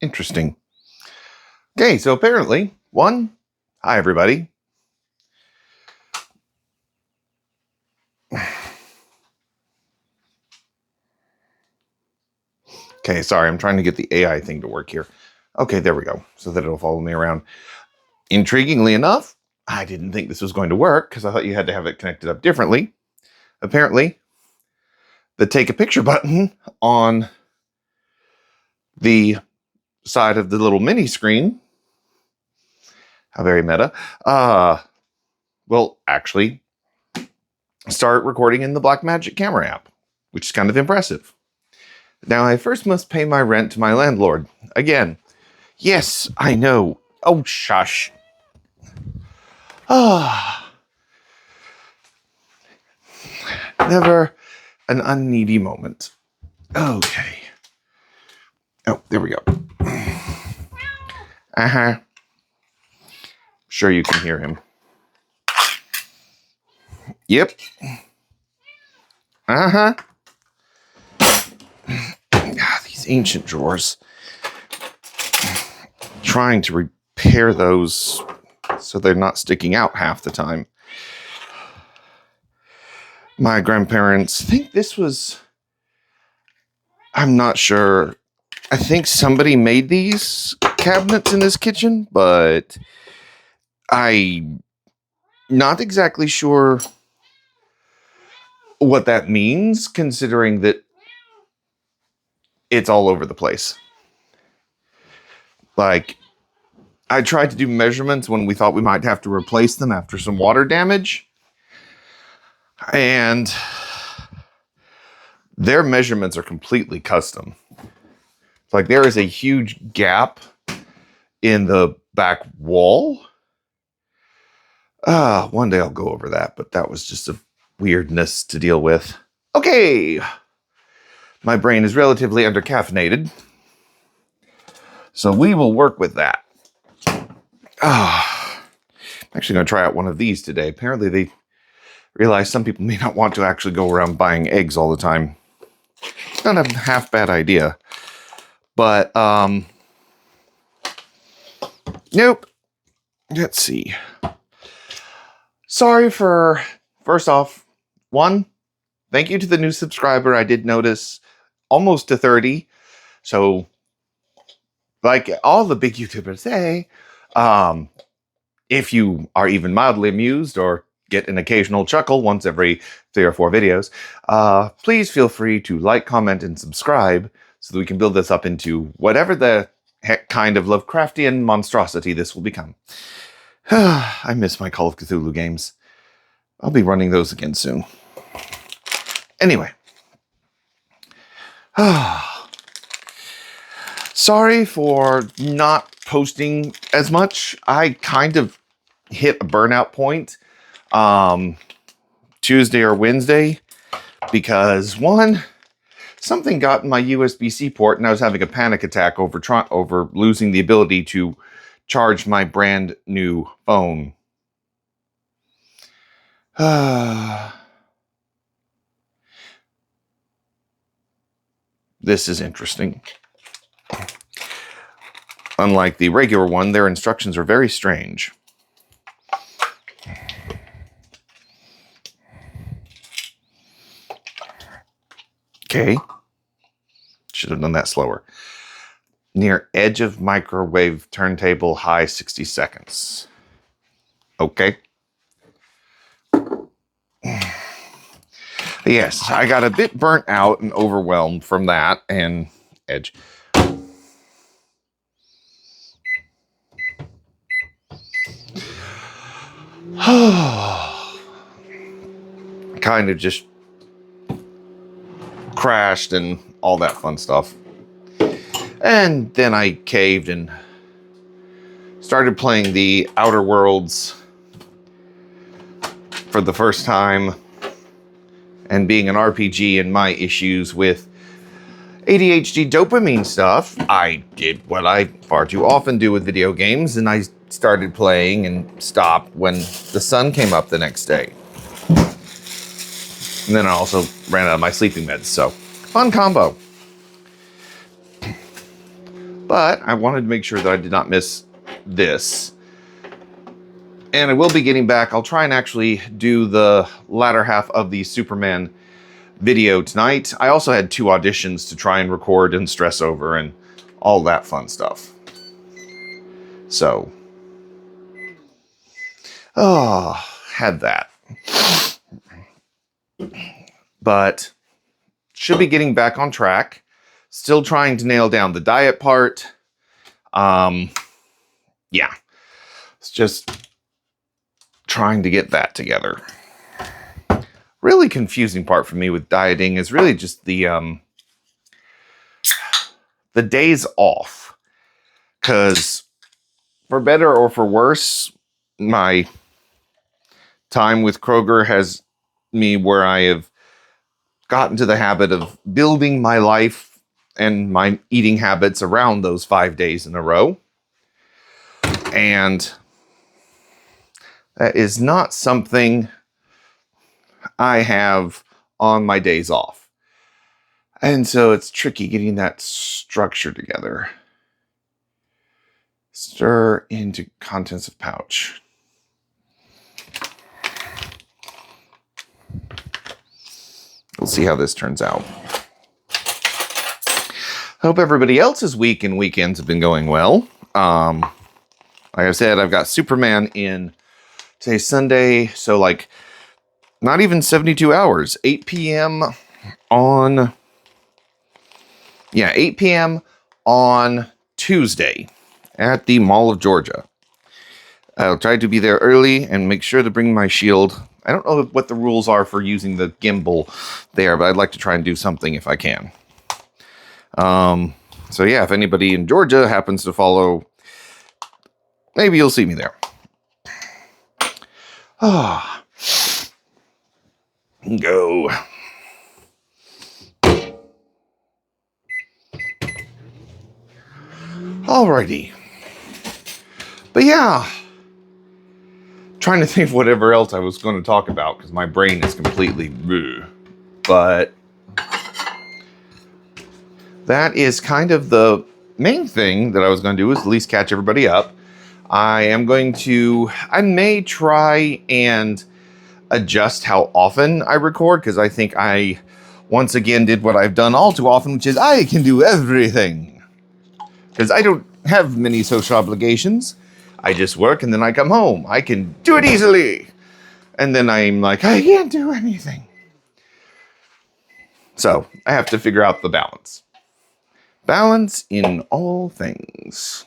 Interesting. Okay, so apparently, hi everybody. Okay, sorry, I'm trying to get the AI thing to work here. Okay, there we go, so that it'll follow me around. Intriguingly enough, I didn't think this was going to work because I thought you had to have it connected up differently. Apparently, the take a picture button on the side of the little mini screen, how very meta, will actually start recording in the Blackmagic camera app, which is kind of impressive. Now, I first must pay my rent to my landlord. Again, yes, I know. Oh, shush. Never an unneedy moment. Okay. Oh, there we go. Uh-huh. Sure you can hear him. Yep. Uh-huh. These ancient drawers. Trying to repair those so they're not sticking out half the time. My grandparents think this was... I'm not sure. I think somebody made these cabinets in this kitchen, but I'm not exactly sure what that means, considering that it's all over the place. Like, I tried to do measurements when we thought we might have to replace them after some water damage. And their measurements are completely custom. It's like there is a huge gap in the back wall. One day I'll go over that, but that was just a weirdness to deal with. Okay. My brain is relatively undercaffeinated, so we will work with that. I'm actually going to try out one of these today. Apparently they realize some people may not want to actually go around buying eggs all the time. It's not a half bad idea. But, nope. Let's see. Sorry for, first off, thank you to the new subscriber. I did notice almost to 30. So, like all the big YouTubers say, if you are even mildly amused or get an occasional chuckle once every 3 or 4 videos, please feel free to like, comment, and subscribe so that we can build this up into whatever the heck kind of Lovecraftian monstrosity this will become. I miss my Call of Cthulhu games. I'll be running those again soon. Anyway. Sorry for not posting as much. I kind of hit a burnout point Tuesday or Wednesday because something got in my USB-C port and I was having a panic attack over losing the ability to charge my brand new phone. This is interesting. Unlike the regular one, their instructions are very strange. Okay. Should have done that slower. Near edge of microwave turntable, high 60 seconds. Okay. Yes, I got a bit burnt out and overwhelmed from that and edge. Kind of just crashed and all that fun stuff. And then I caved and started playing the Outer Worlds for the first time. And being an RPG and my issues with ADHD dopamine stuff, I did what I far too often do with video games, and I started playing and stopped when the sun came up the next day. And then I also ran out of my sleeping meds, so fun combo. But I wanted to make sure that I did not miss this. And I will be getting back. I'll try and actually do the latter half of the Superman video tonight. I also had 2 auditions to try and record and stress over and all that fun stuff. So, had that. But should be getting back on track. Still trying to nail down the diet part. Yeah. It's just trying to get that together. Really confusing part for me with dieting is really just the days off. Because for better or for worse, my time with Kroger has me where I have gotten to the habit of building my life and my eating habits around those 5 days in a row. And that is not something I have on my days off. And so it's tricky getting that structure together. Stir into contents of pouch. We'll see how this turns out. I hope everybody else's week and weekends have been going well. Like I said, I've got Superman in today's Sunday, so like not even 72 hours. 8 p.m. on 8 p.m. on Tuesday at the Mall of Georgia. I'll try to be there early and make sure to bring my shield. I don't know what the rules are for using the gimbal there, but I'd like to try and do something if I can. So yeah, if anybody in Georgia happens to follow, maybe you'll see me there. Go. Alrighty. But yeah, trying to think of whatever else I was going to talk about because my brain is completely bleh. But that is kind of the main thing that I was going to do, is at least catch everybody up. I may try and adjust how often I record, because I think I once again did what I've done all too often, which is I can do everything. Because I don't have many social obligations. I just work and then I come home. I can do it easily. And then I'm like, I can't do anything. So I have to figure out the balance. Balance in all things.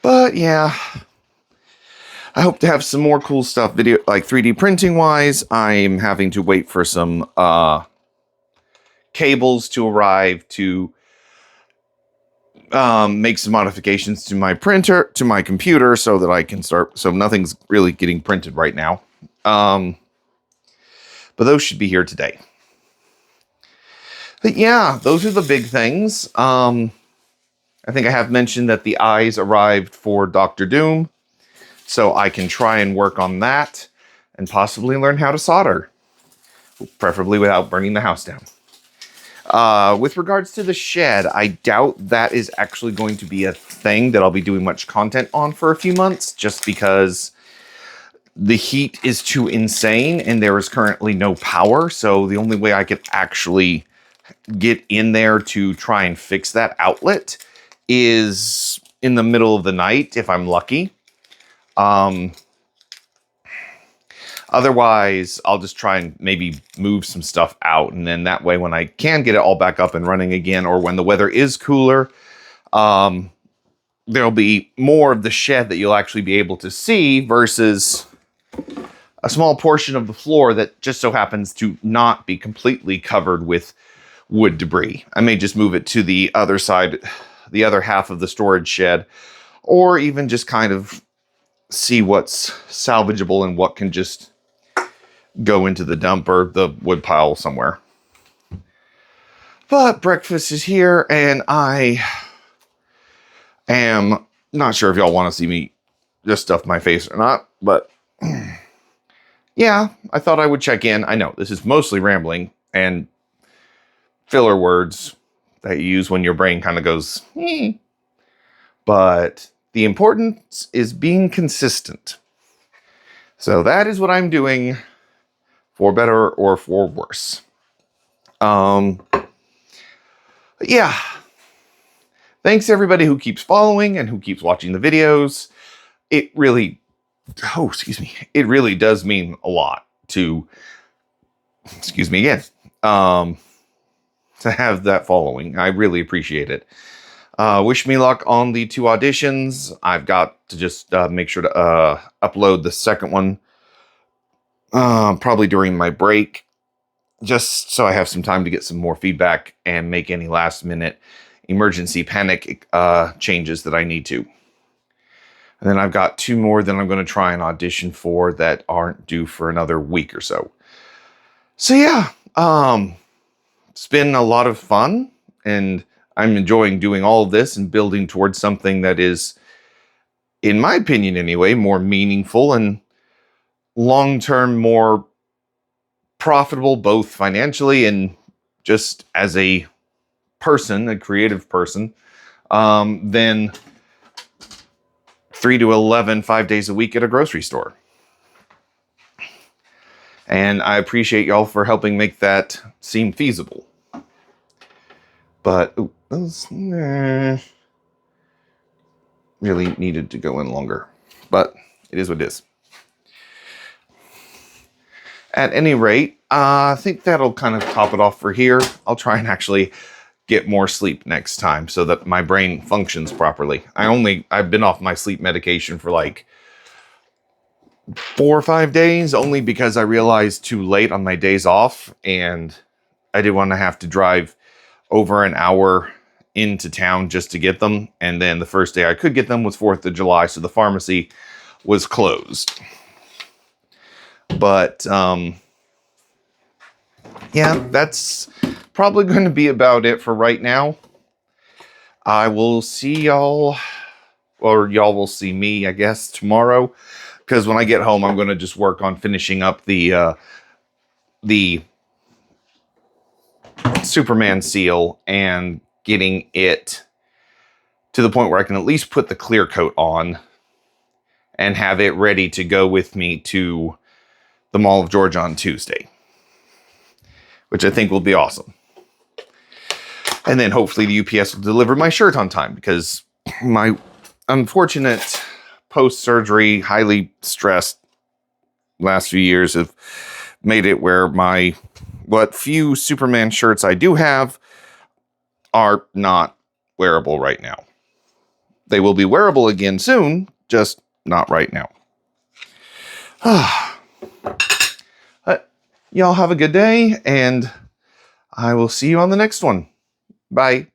But yeah, I hope to have some more cool stuff video, like 3D printing wise. I'm having to wait for some cables to arrive to make some modifications to my printer, to my computer, so that I can start. So nothing's really getting printed right now. But those should be here today. But yeah, those are the big things. I think I have mentioned that the eyes arrived for Dr. Doom, so I can try and work on that and possibly learn how to solder, preferably without burning the house down. With regards to the shed, I doubt that is actually going to be a thing that I'll be doing much content on for a few months, just because the heat is too insane and there is currently no power. So the only way I could actually get in there to try and fix that outlet is in the middle of the night, if I'm lucky. Otherwise, I'll just try and maybe move some stuff out. And then that way, when I can get it all back up and running again, or when the weather is cooler, there'll be more of the shed that you'll actually be able to see versus a small portion of the floor that just so happens to not be completely covered with wood debris. I may just move it to the other side, the other half of the storage shed, or even just kind of see what's salvageable and what can just go into the dump or the wood pile somewhere. But breakfast is here, and I am not sure if y'all want to see me just stuff my face or not, but yeah, I thought I would check in. I know this is mostly rambling and filler words that you use when your brain kind of goes, but the importance is being consistent. So that is what I'm doing, for better or for worse. Yeah. Thanks to everybody who keeps following and who keeps watching the videos. It really, it really does mean a lot to, excuse me again, to have that following. I really appreciate it. Wish me luck on the 2 auditions. I've got to just make sure to upload the second one probably during my break, just so I have some time to get some more feedback and make any last minute emergency panic changes that I need to. And then I've got 2 more that I'm going to try and audition for that aren't due for another week or so. So yeah, it's been a lot of fun, and I'm enjoying doing all of this and building towards something that is, in my opinion anyway, more meaningful and long-term more profitable, both financially and just as a person, a creative person, than 3 to 11, 5 days a week at a grocery store. And I appreciate y'all for helping make that seem feasible. But those really needed to go in longer. But it is what it is. At any rate, I think that'll kind of top it off for here. I'll try and actually get more sleep next time so that my brain functions properly. I've been off my sleep medication for like 4 or 5 days, only because I realized too late on my days off, and I didn't want to have to drive over an hour into town just to get them. And then the first day I could get them was 4th of July, so the pharmacy was closed. But yeah, that's probably going to be about it for right now. I will see y'all, or y'all will see me, I guess, tomorrow. Because when I get home, I'm going to just work on finishing up the Superman seal and getting it to the point where I can at least put the clear coat on and have it ready to go with me to the Mall of Georgia on Tuesday, which I think will be awesome. And then hopefully the UPS will deliver my shirt on time, because my unfortunate post-surgery, highly stressed last few years have made it where what few Superman shirts I do have are not wearable right now. They will be wearable again soon, just not right now. Y'all have a good day, and I will see you on the next one. Bye.